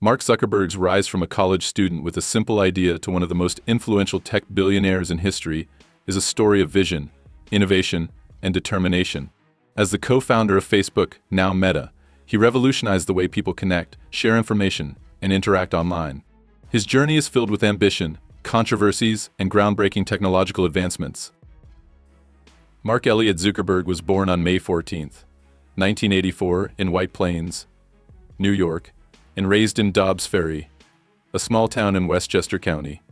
Mark Zuckerberg's rise from a college student with a simple idea to one of the most influential tech billionaires in history is a story of vision, innovation, and determination. As the co-founder of Facebook, now Meta, he revolutionized the way people connect, share information, and interact online. His journey is filled with ambition, controversies, and groundbreaking technological advancements. Mark Elliott Zuckerberg was born on May 14, 1984, in White Plains, New York, and raised in Dobbs Ferry, a small town in Westchester County.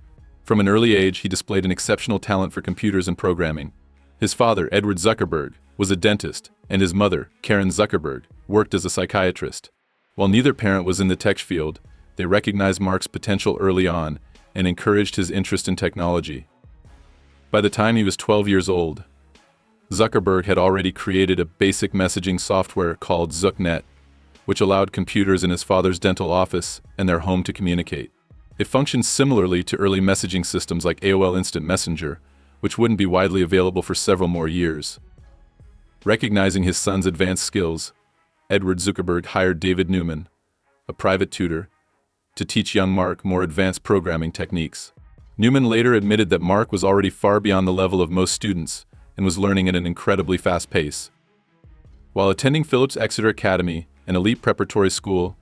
From an early age, he displayed an exceptional talent for computers and programming. His father, Edward Zuckerberg, was a dentist, and his mother, Karen Zuckerberg, worked as a psychiatrist. While neither parent was in the tech field, they recognized Mark's potential early on and encouraged his interest in technology. By the time he was 12 years old, Zuckerberg had already created a basic messaging software called ZuckNet, which allowed computers in his father's dental office and their home to communicate. It functioned similarly to early messaging systems like AOL Instant Messenger, which wouldn't be widely available for several more years. Recognizing his son's advanced skills, Edward Zuckerberg hired David Newman, a private tutor, to teach young Mark more advanced programming techniques. Newman later admitted that Mark was already far beyond the level of most students and was learning at an incredibly fast pace. While attending Phillips Exeter Academy, an elite preparatory school,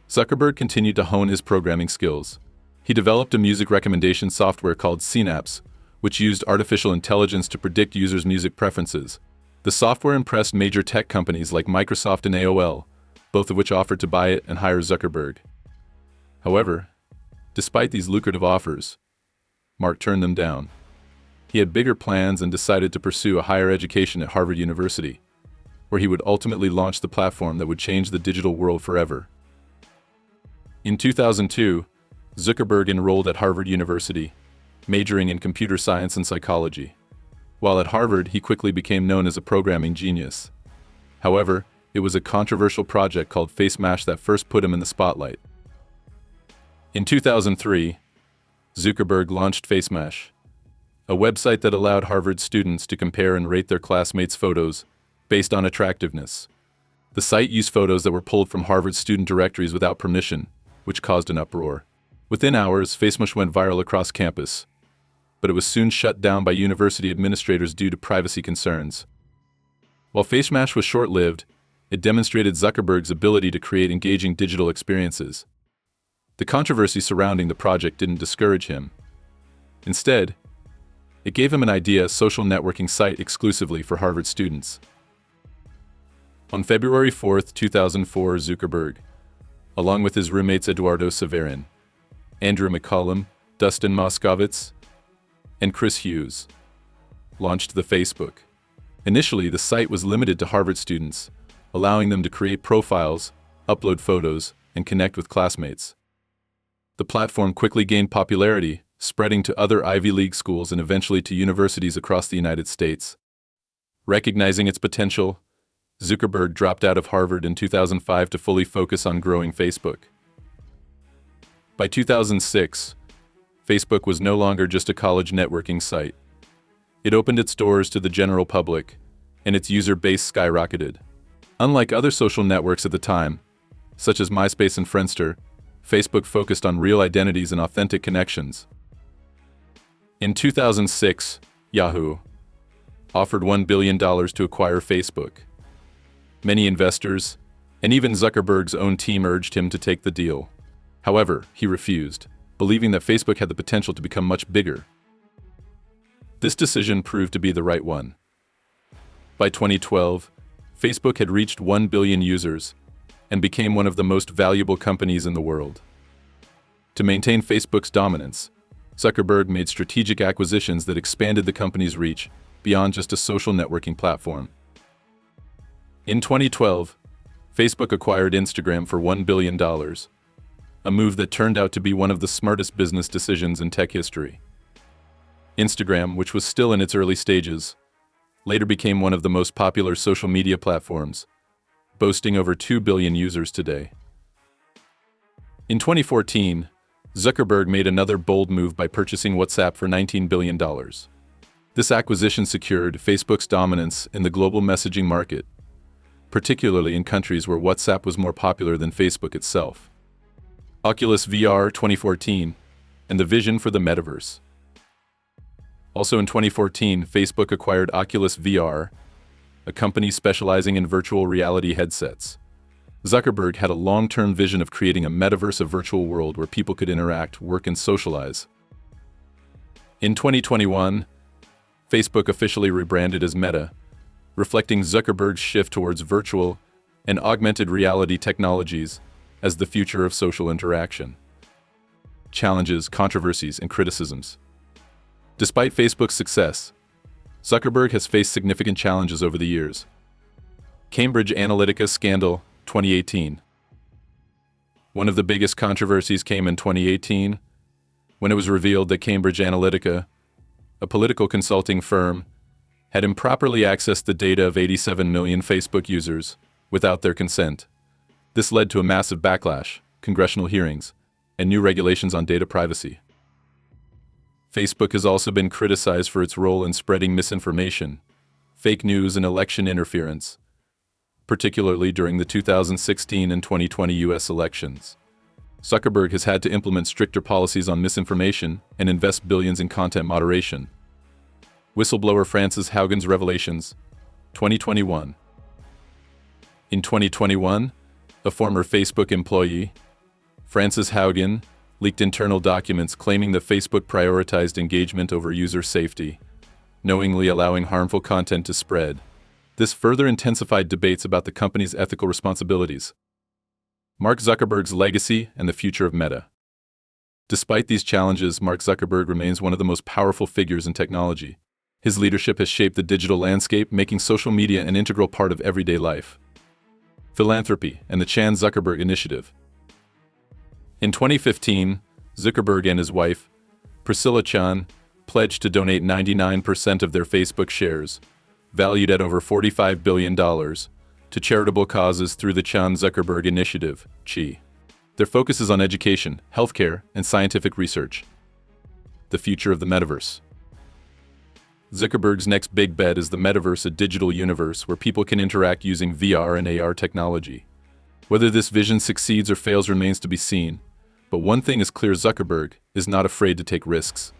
Zuckerberg continued to hone his programming skills. He developed a music recommendation software called Synapse, which used artificial intelligence to predict users' music preferences. The software impressed major tech companies like Microsoft and AOL, both of which offered to buy it and hire Zuckerberg. However, despite these lucrative offers, Mark turned them down. He had bigger plans and decided to pursue a higher education at Harvard University, where he would ultimately launch the platform that would change the digital world forever. In 2002, Zuckerberg enrolled at Harvard University, majoring in computer science and psychology. While at Harvard, he quickly became known as a programming genius. However, it was a controversial project called FaceMash that first put him in the spotlight. In 2003, Zuckerberg launched FaceMash, a website that allowed Harvard students to compare and rate their classmates' photos based on attractiveness. The site used photos that were pulled from Harvard student directories without permission, which caused an uproar. Within hours, FaceMash went viral across campus, but it was soon shut down by university administrators due to privacy concerns. While FaceMash was short-lived, it demonstrated Zuckerberg's ability to create engaging digital experiences. The controversy surrounding the project didn't discourage him. Instead, it gave him an idea: a social networking site exclusively for Harvard students. On February 4, 2004, Zuckerberg, along with his roommates Eduardo Severin, Andrew McCollum, Dustin Moskovitz, and Chris Hughes, launched the Facebook. Initially, the site was limited to Harvard students, allowing them to create profiles, upload photos, and connect with classmates. The platform quickly gained popularity, spreading to other Ivy League schools and eventually to universities across the United States. Recognizing its potential, Zuckerberg dropped out of Harvard in 2005 to fully focus on growing Facebook. By 2006, Facebook was no longer just a college networking site. It opened its doors to the general public, and its user base skyrocketed. Unlike other social networks at the time, such as MySpace and Friendster, Facebook focused on real identities and authentic connections. In 2006, Yahoo offered $1 billion to acquire Facebook. Many investors, and even Zuckerberg's own team, urged him to take the deal. However, he refused, believing that Facebook had the potential to become much bigger. This decision proved to be the right one. By 2012, Facebook had reached 1 billion users and became one of the most valuable companies in the world. To maintain Facebook's dominance, Zuckerberg made strategic acquisitions that expanded the company's reach beyond just a social networking platform. In 2012, Facebook acquired Instagram for $1 billion, a move that turned out to be one of the smartest business decisions in tech history. Instagram, which was still in its early stages, later became one of the most popular social media platforms, boasting over 2 billion users today. In 2014, Zuckerberg made another bold move by purchasing WhatsApp for $19 billion. This acquisition secured Facebook's dominance in the global messaging market, particularly in countries where WhatsApp was more popular than Facebook itself. Oculus VR 2014, and the vision for the metaverse. Also in 2014, Facebook acquired Oculus VR, a company specializing in virtual reality headsets. Zuckerberg had a long-term vision of creating a metaverse, a virtual world where people could interact, work, and socialize. In 2021, Facebook officially rebranded as Meta, reflecting Zuckerberg's shift towards virtual and augmented reality technologies as the future of social interaction. Challenges, controversies, and criticisms. Despite Facebook's success, Zuckerberg has faced significant challenges over the years. Cambridge Analytica scandal, 2018. One of the biggest controversies came in 2018, when it was revealed that Cambridge Analytica, a political consulting firm, had improperly accessed the data of 87 million Facebook users without their consent. This led to a massive backlash, congressional hearings, and new regulations on data privacy. Facebook has also been criticized for its role in spreading misinformation, fake news, and election interference, particularly during the 2016 and 2020 US elections. Zuckerberg has had to implement stricter policies on misinformation and invest billions in content moderation. Whistleblower Frances Haugen's revelations, 2021. In 2021, a former Facebook employee, Frances Haugen, leaked internal documents claiming that Facebook prioritized engagement over user safety, knowingly allowing harmful content to spread. This further intensified debates about the company's ethical responsibilities. Mark Zuckerberg's legacy and the future of Meta. Despite these challenges, Mark Zuckerberg remains one of the most powerful figures in technology. His leadership has shaped the digital landscape, making social media an integral part of everyday life. Philanthropy and the Chan Zuckerberg Initiative. In 2015, Zuckerberg and his wife, Priscilla Chan, pledged to donate 99% of their Facebook shares, valued at over $45 billion, to charitable causes through the Chan Zuckerberg Initiative, CHI. Their focus is on education, healthcare, and scientific research. The future of the metaverse. Zuckerberg's next big bet is the metaverse, a digital universe where people can interact using VR and AR technology. Whether this vision succeeds or fails remains to be seen, but one thing is clear: Zuckerberg is not afraid to take risks.